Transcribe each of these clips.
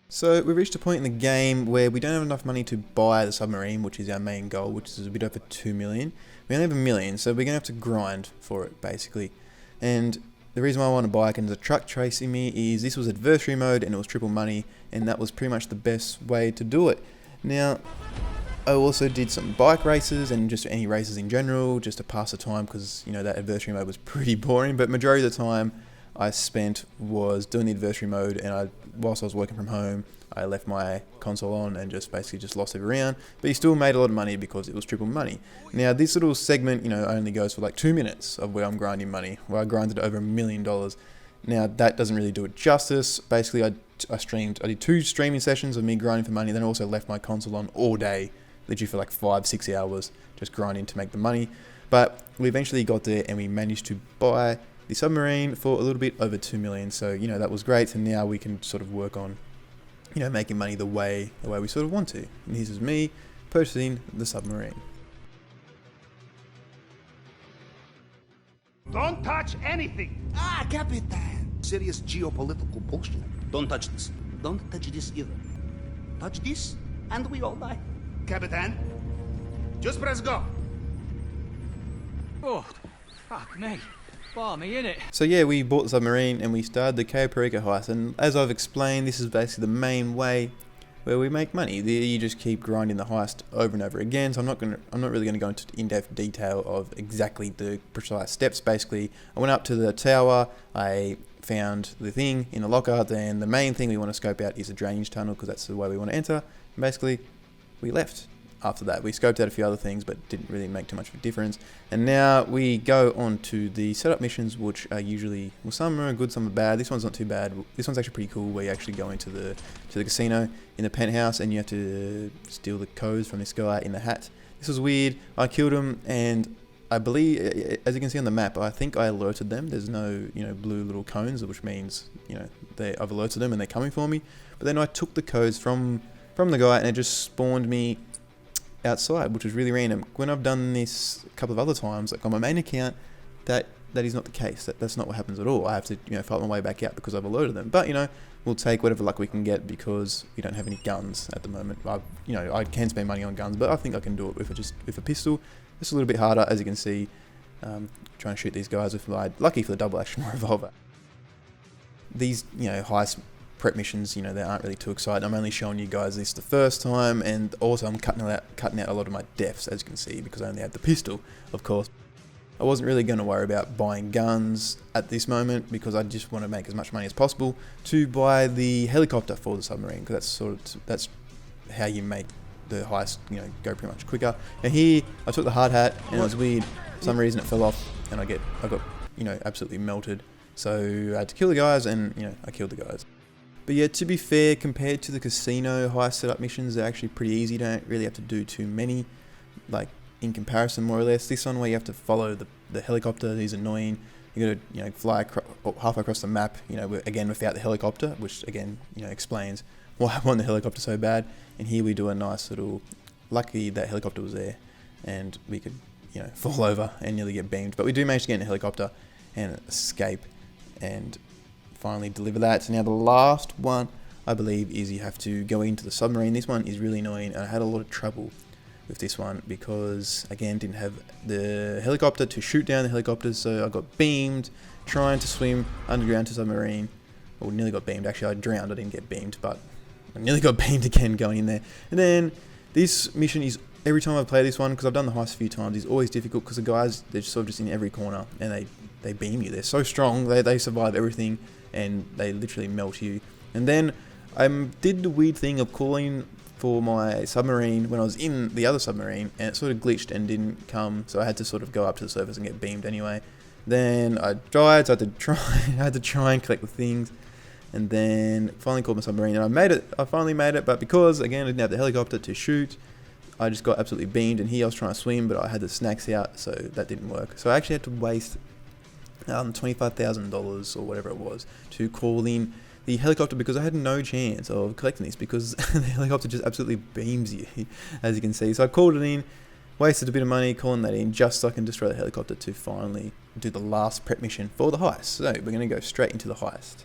So we've reached a point in the game where we don't have enough money to buy the submarine, which is our main goal, which is a bit over 2 million. We only have 1 million, so we're going to have to grind for it, basically. And the reason why I want to buy it and the truck chasing me is this was adversary mode and it was triple money, and that was pretty much the best way to do it. Now, I also did some bike races and just any races in general, just to pass the time, because that adversary mode was pretty boring. But majority of the time I spent was doing the adversary mode, and whilst I was working from home, I left my console on and just basically lost every round. But you still made a lot of money because it was triple money. Now this little segment, only goes for like 2 minutes of where I'm grinding money, where I grinded over $1 million. Now that doesn't really do it justice. Basically, I did 2 streaming sessions of me grinding for money. Then I also left my console on all day, literally for like 5-6 hours, just grinding to make the money. But we eventually got there and we managed to buy the submarine for a little bit over 2 million. So that was great, and now we can sort of work on making money the way we sort of want to. And this is me purchasing the submarine. Don't touch anything! Ah, Capitan! Serious geopolitical bullshit. Don't touch this. Don't touch this either. Touch this, and we all die. Capitan, just press go. Oh, fuck me. Balmy, innit? So yeah, we bought the submarine and we started the Cayo Perico heist, and as I've explained, this is basically the main way where we make money. You just keep grinding the heist over and over again. So I'm not really gonna go into in-depth detail of exactly the precise steps. Basically, I went up to the tower, I found the thing in the locker, then the main thing we want to scope out is a drainage tunnel because that's the way we want to enter. And basically, we left. After that, we scoped out a few other things, but didn't really make too much of a difference. And now we go on to the setup missions, which are usually, well, some are good, some are bad. This one's not too bad. This one's actually pretty cool, where you actually go into the casino in the penthouse, and you have to steal the codes from this guy in the hat. This was weird. I killed him, and I believe, as you can see on the map, I think I alerted them. There's no, blue little cones, which means, I've alerted them and they're coming for me. But then I took the codes from the guy, and it just spawned me outside, which was really random. When I've done this a couple of other times, like on my main account, that is not the case. That's not what happens at all. I have to fight my way back out because I've alerted them. But we'll take whatever luck we can get because we don't have any guns at the moment. I can spend money on guns, but I think I can do it with a pistol. It's a little bit harder, as you can see, trying to shoot these guys with my, lucky for the double action revolver. These heist prep missions, they aren't really too exciting. I'm only showing you guys this the first time, and also I'm cutting out a lot of my deaths, as you can see, because I only had the pistol, of course. I wasn't really going to worry about buying guns at this moment because I just want to make as much money as possible to buy the helicopter for the submarine, because that's how you make the heist go pretty much quicker. And here I took the hard hat, and it was weird. For some reason it fell off, and I got absolutely melted. So I had to kill the guys, and I killed the guys. But yeah, to be fair, compared to the casino heist setup missions, they're actually pretty easy. You don't really have to do too many, like in comparison, more or less. This one where you have to follow the helicopter is annoying. You got to fly halfway across the map. Again without the helicopter, which again explains why I want the helicopter so bad. And here we do a nice little. Lucky that helicopter was there, and we could fall over and nearly get beamed. But we do manage to get in a helicopter and escape and finally deliver that. So now the last one, I believe, is you have to go into the submarine. This one is really annoying, and I had a lot of trouble with this one because, again, didn't have the helicopter to shoot down the helicopters, so I got beamed trying to swim underground to submarine. Well, nearly got beamed. Actually, I drowned. I didn't get beamed, but I nearly got beamed again going in there. And then this mission is, every time I play this one, because I've done the heist a few times, is always difficult because the guys, they're sort of just in every corner, and they beam you. They're so strong. They survive everything, and they literally melt you. And then I did the weird thing of calling for my submarine when I was in the other submarine, and it sort of glitched and didn't come, so I had to sort of go up to the surface and get beamed anyway. Then I tried, so I had to try and collect the things, and then finally called my submarine, and I made it. I finally made it, but because again I didn't have the helicopter to shoot, I just got absolutely beamed. And here I was trying to swim, but I had the snacks out, so that didn't work. So I actually had to waste $25,000 or whatever it was to call in the helicopter because I had no chance of collecting this because the helicopter just absolutely beams you, as you can see. So I called it in, wasted a bit of money calling that in just so I can destroy the helicopter to finally do the last prep mission for the heist. So we're going to go straight into the heist.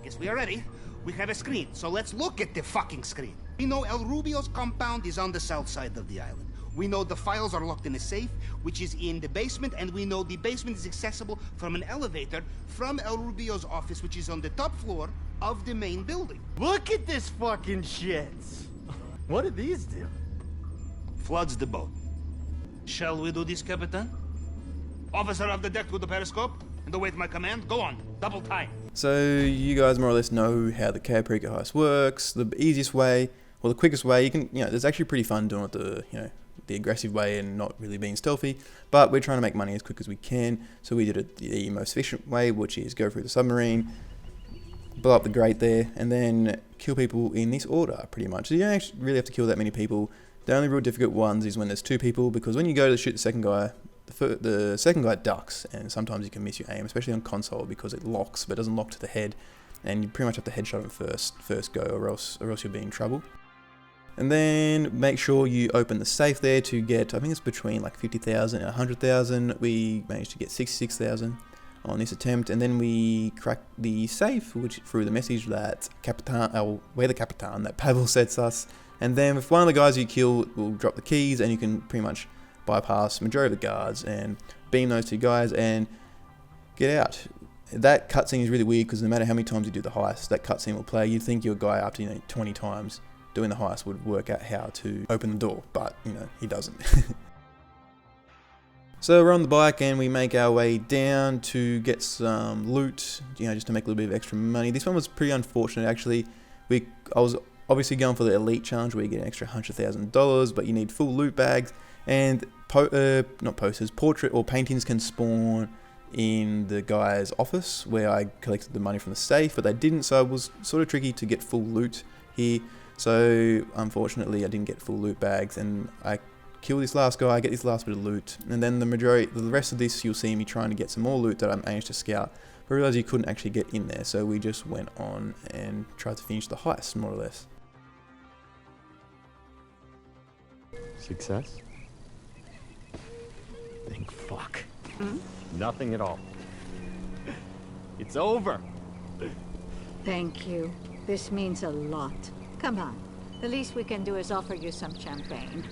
Guess we are ready. We have a screen, so let's look at the fucking screen. We know El Rubio's compound is on the south side of the island. We know the files are locked in a safe, which is in the basement, and we know the basement is accessible from an elevator from El Rubio's office, which is on the top floor of the main building. Look at this fucking shit. What did these do? Floods the boat. Shall we do this, Capitan? Officer of the deck with the periscope and await my command. Go on, double time. So you guys more or less know how the Caprica heist works. The easiest way, or the quickest way, you can, it's actually pretty fun doing it the aggressive way and not really being stealthy, but we're trying to make money as quick as we can, so we did it the most efficient way, which is go through the submarine, blow up the grate there, and then kill people in this order, pretty much. So you don't actually really have to kill that many people. The only real difficult ones is when there's 2 people, because when you go to shoot the second guy, the second guy ducks, and sometimes you can miss your aim, especially on console, because it locks, but it doesn't lock to the head, and you pretty much have to headshot him first go, or else you'll be in trouble. And then make sure you open the safe there to get, I think it's between like 50,000 and 100,000. We managed to get 66,000 on this attempt, and then we cracked the safe, which through the message that we're the Capitan, that Pavel sets us. And then if one of the guys you kill will drop the keys, and you can pretty much bypass majority of the guards and beam those 2 guys and get out. That cutscene is really weird because no matter how many times you do the heist, that cutscene will play. You'd think your guy after 20 times doing the heist would work out how to open the door, but he doesn't. So we're on the bike and we make our way down to get some loot, just to make a little bit of extra money. This one was pretty unfortunate actually. I was obviously going for the elite challenge where you get an extra $100,000, but you need full loot bags, and not posters, portrait or paintings can spawn in the guy's office where I collected the money from the safe, but they didn't, so it was sort of tricky to get full loot here. So unfortunately I didn't get full loot bags, and I kill this last guy, get this last bit of loot, and then the rest of this you'll see me trying to get some more loot that I managed to scout, but I realised you couldn't actually get in there, so we just went on and tried to finish the heist, more or less. Success? Think fuck. Nothing at all. It's over. Thank you. This means a lot. Come on. The least we can do is offer you some champagne.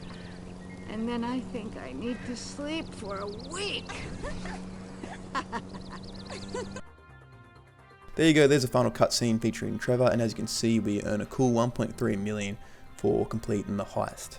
And then I think I need to sleep for a week. There you go, there's a final cutscene featuring Trevor, and as you can see we earn a cool 1.3 million for completing the heist.